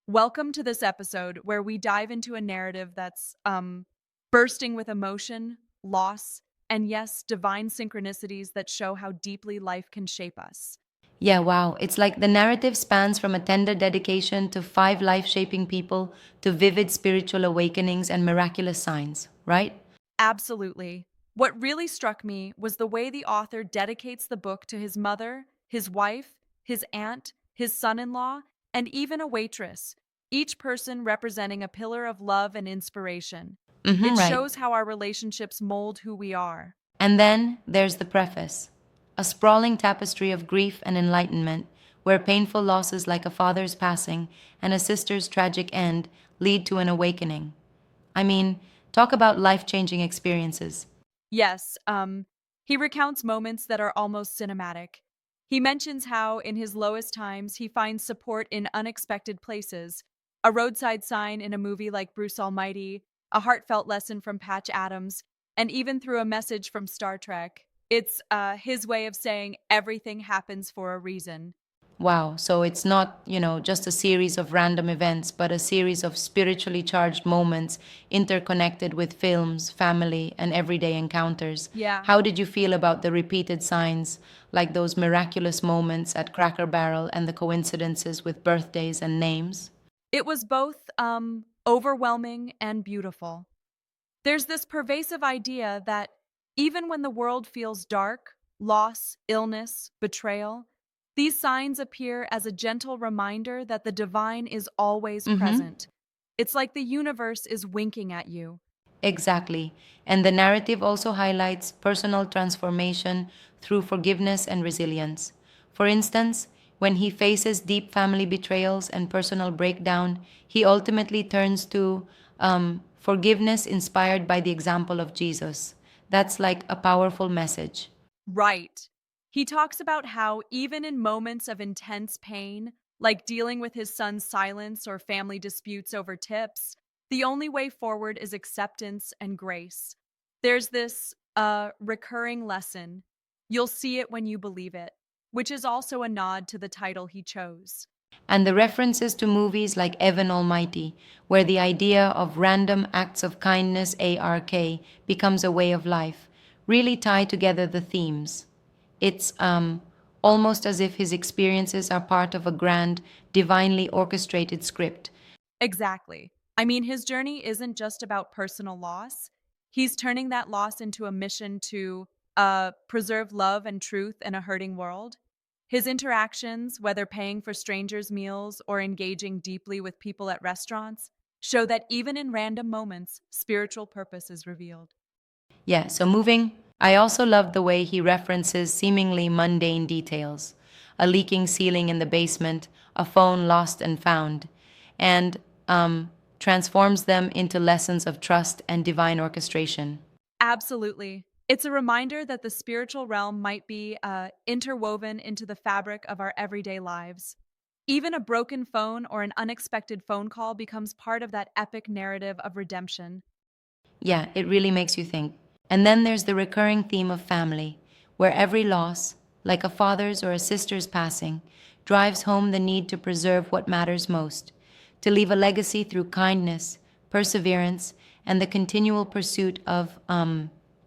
Welcome to this episode where we dive into a narrative that's bursting with emotion, loss, and yes, divine synchronicities that show how deeply life can shape us. Yeah, wow. It's like the narrative spans from a tender dedication to five life shaping people to vivid spiritual awakenings and miraculous signs, right? Absolutely. What really struck me was the way the author dedicates the book to his mother, his wife, his aunt, his son in law, and even a waitress, each person representing a pillar of love and inspiration. It Right. shows how our relationships mold who we are. And then there's the preface, a sprawling tapestry of grief and enlightenment, where painful losses like a father's passing and a sister's tragic end lead to an awakening. I mean, talk about life changing experiences. Yes, he recounts moments that are almost cinematic. He mentions how, in his lowest times, he finds support in unexpected places, a roadside sign in a movie like Bruce Almighty, a heartfelt lesson from Patch Adams, and even through a message from Star Trek. It's his way of saying everything happens for a reason. Wow. So it's not, just a series of random events, but a series of spiritually charged moments interconnected with films, family, and everyday encounters. Yeah. How did you feel about the repeated signs, like those miraculous moments at Cracker Barrel and the coincidences with birthdays and names? It was both overwhelming and beautiful. There's this pervasive idea that even when the world feels dark, loss, illness, betrayal, these signs appear as a gentle reminder that the divine is always Mm-hmm. present. It's like the universe is winking at you. Exactly. And the narrative also highlights personal transformation through forgiveness and resilience. For instance, when he faces deep family betrayals and personal breakdown, he ultimately turns to forgiveness inspired by the example of Jesus. That's like a powerful message. Right. He talks about how, even in moments of intense pain, like dealing with his son's silence or family disputes over tips, the only way forward is acceptance and grace. There's this recurring lesson. You'll see it when you believe it, which is also a nod to the title he chose. And the references to movies like Evan Almighty, where the idea of random acts of kindness, ARK, becomes a way of life, really tie together the themes. It's almost as if his experiences are part of a grand, divinely orchestrated script. Exactly. I mean, his journey isn't just about personal loss. He's turning that loss into a mission to preserve love and truth in a hurting world. His interactions, whether paying for strangers' meals or engaging deeply with people at restaurants, show that even in random moments, spiritual purpose is revealed. Yeah, so moving, I also love the way he references seemingly mundane details, a leaking ceiling in the basement, a phone lost and found, and transforms them into lessons of trust and divine orchestration. Absolutely. It's a reminder that the spiritual realm might be interwoven into the fabric of our everyday lives. Even a broken phone or an unexpected phone call becomes part of that epic narrative of redemption. Yeah, it really makes you think. And then there's the recurring theme of family, where every loss, like a father's or a sister's passing, drives home the need to preserve what matters most, to leave a legacy through kindness, perseverance, and the continual pursuit of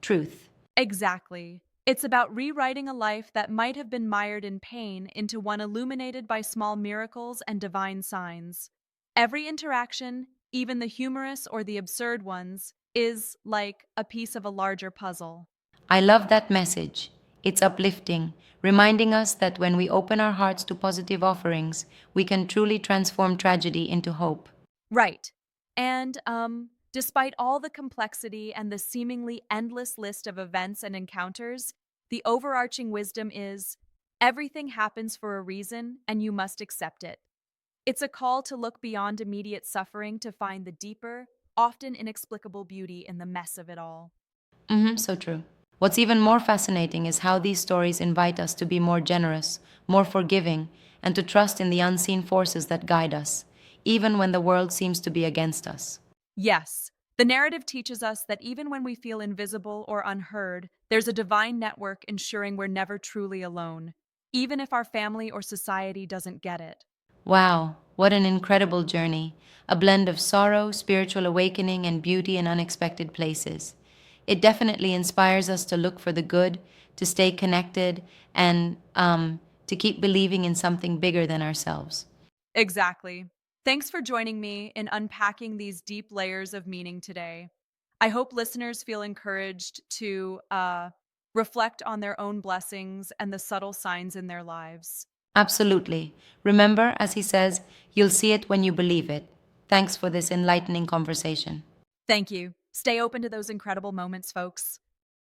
truth. Exactly. It's about rewriting a life that might have been mired in pain into one illuminated by small miracles and divine signs. Every interaction, even the humorous or the absurd ones, is like a piece of a larger puzzle. I love that message. It's uplifting, reminding us that when we open our hearts to positive offerings, we can truly transform tragedy into hope. Right. And despite all the complexity and the seemingly endless list of events and encounters, the overarching wisdom is everything happens for a reason and you must accept it. It's a call to look beyond immediate suffering to find the deeper, often inexplicable beauty in the mess of it all. So true. What's even more fascinating is how these stories invite us to be more generous, more forgiving, and to trust in the unseen forces that guide us, even when the world seems to be against us. Yes, the narrative teaches us that even when we feel invisible or unheard, there's a divine network ensuring we're never truly alone, even if our family or society doesn't get it. Wow, What an incredible journey! A blend of sorrow, spiritual awakening, and beauty in unexpected places. It definitely inspires us to look for the good, to stay connected, and to keep believing in something bigger than ourselves. Exactly. Thanks for joining me in unpacking these deep layers of meaning today. I hope listeners feel encouraged to reflect on their own blessings and the subtle signs in their lives. Absolutely. Remember, as he says, you'll see it when you believe it. Thanks for this enlightening conversation. Thank you. Stay open to those incredible moments, folks.